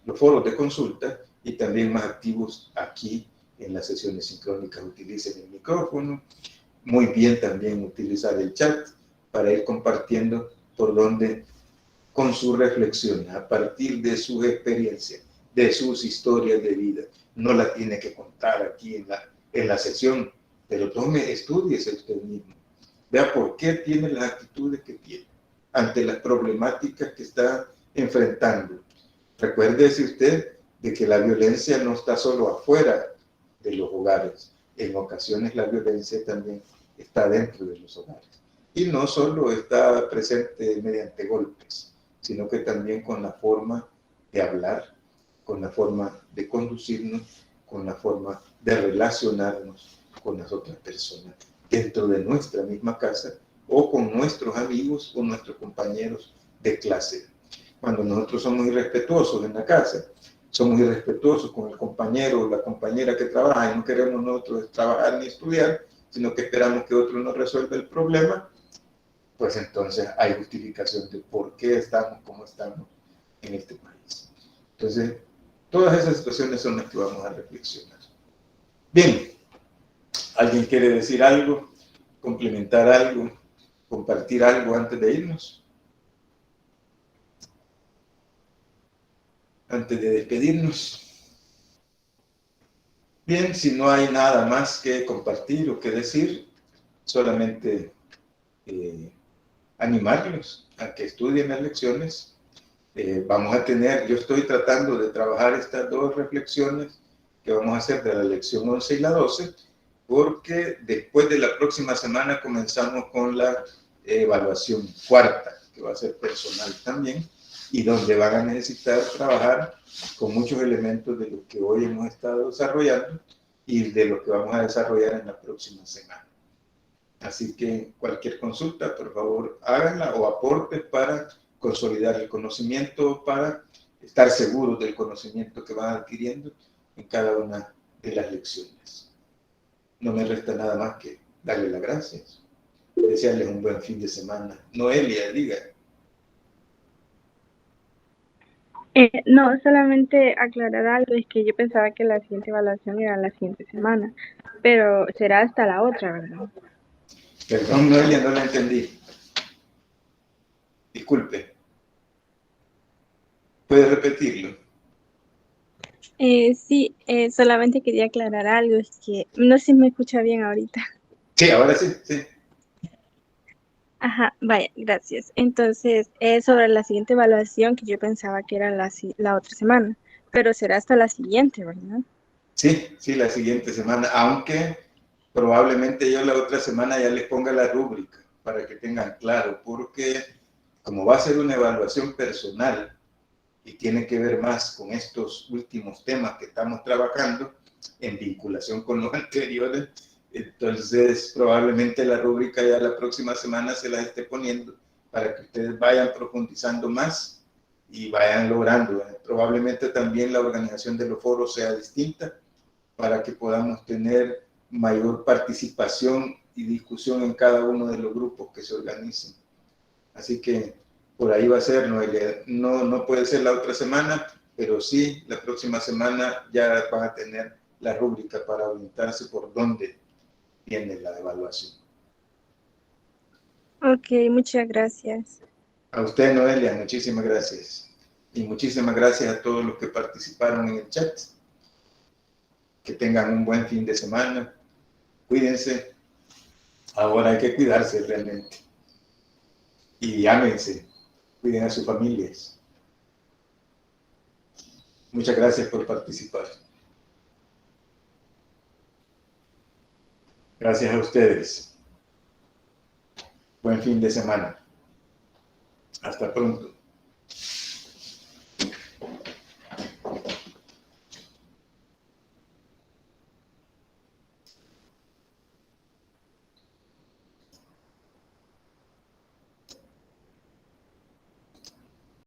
los foros de consulta y también más activos aquí en las sesiones sincrónicas. Utilicen el micrófono, muy bien también utilizar el chat para ir compartiendo por donde con sus reflexiones, a partir de sus experiencias, de sus historias de vida. No la tiene que contar aquí en la sesión, pero estúdiese usted mismo. Vea por qué tiene las actitudes que tiene ante las problemáticas que está enfrentando. Recuérdese usted de que la violencia no está solo afuera de los hogares. En ocasiones la violencia también está dentro de los hogares. Y no solo está presente mediante golpes, sino que también con la forma de hablar, con la forma de conducirnos, con la forma de relacionarnos con las otras personas dentro de nuestra misma casa o con nuestros amigos o nuestros compañeros de clase. Cuando nosotros somos irrespetuosos en la casa, somos irrespetuosos con el compañero o la compañera que trabaja y no queremos nosotros trabajar ni estudiar, sino que esperamos que otro nos resuelva el problema, pues entonces hay justificación de por qué estamos como estamos en este país. Entonces, todas esas situaciones son las que vamos a reflexionar. Bien, ¿alguien quiere decir algo, complementar algo, compartir algo antes de irnos? Antes de despedirnos. Bien, si no hay nada más que compartir o que decir, solamente animarlos a que estudien las lecciones. Vamos a tener, yo estoy tratando de trabajar estas dos reflexiones que vamos a hacer de la lección 11 y la 12, porque después de la próxima semana comenzamos con la evaluación cuarta, que va a ser personal también, y donde van a necesitar trabajar con muchos elementos de lo que hoy hemos estado desarrollando y de lo que vamos a desarrollar en la próxima semana. Así que cualquier consulta, por favor, háganla o aporte para consolidar el conocimiento, para estar seguros del conocimiento que van adquiriendo en cada una de las lecciones. No me resta nada más que darle las gracias, desearles un buen fin de semana. Noelia, diga. No, solamente aclarar algo, es que yo pensaba que la siguiente evaluación era la siguiente semana, pero será hasta la otra, ¿verdad? Perdón, Noelia, no la entendí. Disculpe. ¿Puede repetirlo? Sí, solamente quería aclarar algo, es que no sé si me escucha bien ahorita. Sí, ahora sí, sí. Ajá, vaya, gracias. Entonces, sobre la siguiente evaluación, que yo pensaba que era la otra semana, pero será hasta la siguiente, ¿verdad? Sí, sí, la siguiente semana, aunque probablemente yo la otra semana ya les ponga la rúbrica para que tengan claro, porque como va a ser una evaluación personal y tiene que ver más con estos últimos temas que estamos trabajando en vinculación con los anteriores, entonces probablemente la rúbrica ya la próxima semana se la esté poniendo para que ustedes vayan profundizando más y vayan logrando. Probablemente también la organización de los foros sea distinta para que podamos tener mayor participación y discusión en cada uno de los grupos que se organicen. Así que por ahí va a ser, Noelia. No puede ser la otra semana, pero sí la próxima semana ya van a tener la rúbrica para orientarse por dónde viene la evaluación. Ok, muchas gracias. A usted, Noelia, muchísimas gracias. Y muchísimas gracias a todos los que participaron en el chat. Que tengan un buen fin de semana. Cuídense. Ahora hay que cuidarse realmente. Y ámense. Cuiden a sus familias. Muchas gracias por participar. Gracias a ustedes. Buen fin de semana. Hasta pronto.